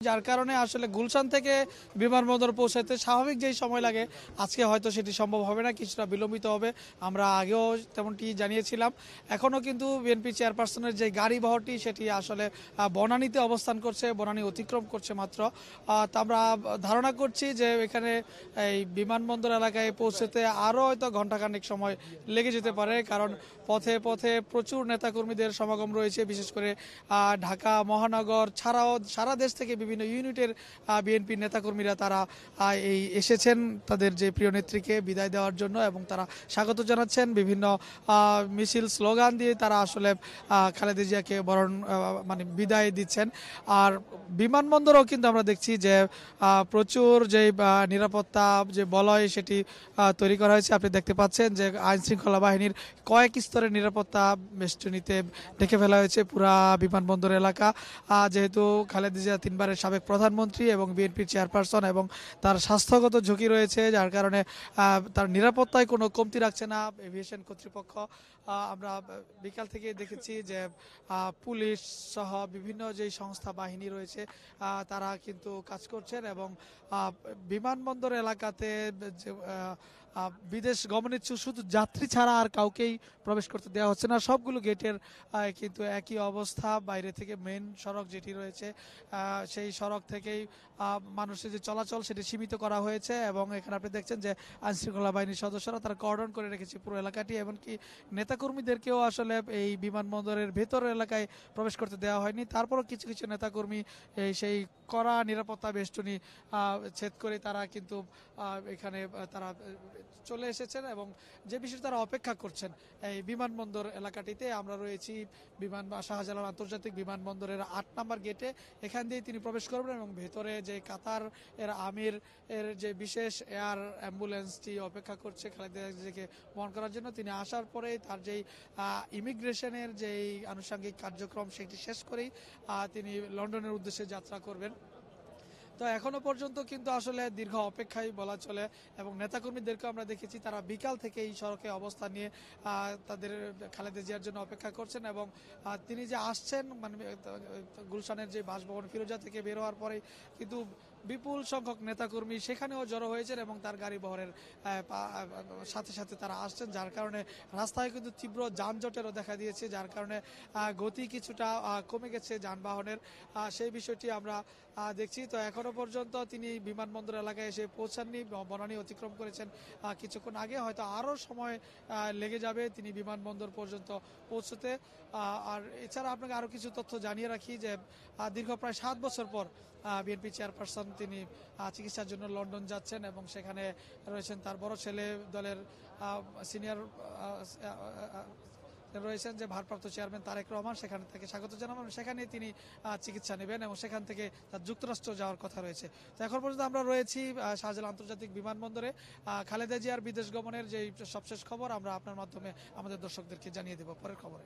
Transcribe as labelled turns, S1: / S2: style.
S1: যার কারণে আসলে গুলশান থেকে বিমানবন্দর পৌঁছাতে স্বাভাবিক যেই সময় লাগে আজকে হয়তো সেটি সম্ভব হবে না, কিছুটা বিলম্বিত হবে। আমরা আগেও তেমনটি জানিয়েছিলাম। এখনও কিন্তু বিএনপি চেয়ারপারসনের যে গাড়ি বহরটি সেটি আসলে বনানীতে অবস্থান করছে, বনানী অতিক্রম করছে মাত্র। তা আমরা ধারণা করছি যে এখানে এই বিমানবন্দর এলাকায় পৌঁছতে আরও হয়তো ঘণ্টাখানেক সময় লেগে যেতে পারে, কারণ পথে পথে প্রচুর নেতাকর্মীদের সমাগম রয়েছে। বিশেষ করে ঢাকা মহানগর ছাড়াও সারা দেশ থেকে বিভিন্ন ইউনিটের বিএনপি নেতাকর্মীরা তারা এই এসেছেন তাদের যে প্রিয় নেত্রীকে বিদায় দেওয়ার জন্য, এবং তারা স্বাগত জানাচ্ছেন। বিভিন্ন মিছিল স্লোগান দিয়ে তারা আসলে খালেদা জিয়াকে বরণ মানে বিদায় দিচ্ছেন। আর বিমানবন্দরও কিন্তু আমরা দেখছি যে প্রচুর যে নিরাপত্তা যে বলয় সেটি তৈরি করা হয়েছে। আপনি দেখতে পাচ্ছেন যে আইন শৃঙ্খলা বাহিনীর কয়েক স্তরের নিরাপত্তা বেষ্টনীতে ঢেকে ফেলা হয়েছে পুরা বিমানবন্দর এলাকা। যেহেতু খালেদা জিয়া 3বারের সাবেক প্রধানমন্ত্রী এবং বিএনপির চেয়ারপারসন, এবং তার স্বাস্থ্যগত ঝুঁকি রয়েছে, যার কারণে তার নিরাপত্তায় কোনো কমতি রাখছে না এভিয়েশন কর্তৃপক্ষ। আমরা বিকাল থেকে দেখেছি যে পুলিশ সহ বিভিন্ন যেই সংস্থা বাহিনী রয়েছে তারা কিন্তু কাজ করছেন, এবং বিমানবন্দর এলাকাতে যে বিদেশ গমনেচ্ছুক শুধু যাত্রী ছাড়া আর কাউকেই প্রবেশ করতে দেওয়া হচ্ছে না। সবগুলো গেটের কিন্তু একই অবস্থা। বাইরে থেকে মেন সড়ক যেটি রয়েছে সেই সড়ক থেকেই মানুষের যে চলাচল সেটি সীমিত করা হয়েছে, এবং এখানে আপনি দেখছেন যে আইনশৃঙ্খলা বাহিনীর সদস্যরা তারা কর্ডন করে রেখেছে পুরো এলাকাটি। এমনকি নেতাকর্মীদেরকেও আসলে এই বিমানবন্দরের ভেতর এলাকায় প্রবেশ করতে দেওয়া হয়নি। তারপরও কিছু কিছু নেতাকর্মী সেই কড়া নিরাপত্তা বেষ্টনী ছেদ করে তারা কিন্তু এখানে তারা চলে এসেছেন, এবং যে বিষয়ে তারা অপেক্ষা করছেন এই বিমানবন্দর এলাকাটিতে। আমরা রয়েছি শাহজালাল আন্তর্জাতিক বিমানবন্দরের 8 নম্বর গেটে। এখান দিয়ে তিনি প্রবেশ করবেন, এবং ভেতরে যে কাতার এর আমির এর যে বিশেষ এয়ার অ্যাম্বুলেন্সটি অপেক্ষা করছে খালেদা জিয়াকে বহন করার জন্য। তিনি আসার পরে তার যেই ইমিগ্রেশনের যেই আনুষঙ্গিক কার্যক্রম সেটি শেষ করেই তিনি লন্ডনের উদ্দেশ্যে যাত্রা করবেন। তো এখনো পর্যন্ত কিন্তু আসলে দীর্ঘ অপেক্ষাই বলা চলে, এবং নেতাকর্মীদেরকে আমরা দেখেছি তারা বিকাল থেকে এই সড়কে অবস্থান নিয়ে তাদের খালেদা জিয়ার জন্য অপেক্ষা করছেন, এবং তিনি যে আসছেন মানে গুলশানের যে বাসভবন ফিরোজা থেকে বের হওয়ার পরে কিন্তু বিপুল সংখ্যক নেতাকর্মী সেখানেও জড়ো হয়েছেন, এবং তার গাড়ি বহরের সাথে সাথে তারা আসছেন, যার কারণে রাস্তায় কিন্তু তীব্র যানজটেরও দেখা দিয়েছে, যার কারণে গতি কিছুটা কমে গেছে যানবাহনের। সেই বিষয়টি আমরা দেখছি। তো এখনো পর্যন্ত তিনি বিমানবন্দর এলাকায় এসে পৌঁছাননি, বনানী অতিক্রম করেছেন কিছুক্ষণ আগে। হয়তো আরও সময় লেগে যাবে তিনি বিমানবন্দর পর্যন্ত পৌঁছতে। আর এছাড়া আপনাকে আরও কিছু তথ্য জানিয়ে রাখি যে দীর্ঘ প্রায় 7 বছর পর বিএনপি চেয়ারপারসন তিনি চিকিৎসার জন্য লন্ডন যাচ্ছেন, এবং সেখানে রয়েছেন তার বড় ছেলে, দলের সিনিয়র রয়েছেন যে ভারপ্রাপ্ত চেয়ারম্যান তারেক রহমান। সেখানে তাকে স্বাগত জানাবেন, সেখানে তিনি চিকিৎসা নেবেন, এবং সেখান থেকে তার যুক্তরাষ্ট্র যাওয়ার কথা রয়েছে। তো এখন পর্যন্ত আমরা রয়েছি শাহজালাল আন্তর্জাতিক বিমানবন্দরে। খালেদা জিয়ার বিদেশ গমনের যে সবশেষ খবর আমরা আপনার মাধ্যমে আমাদের দর্শকদেরকে জানিয়ে দেব পরের খবরে।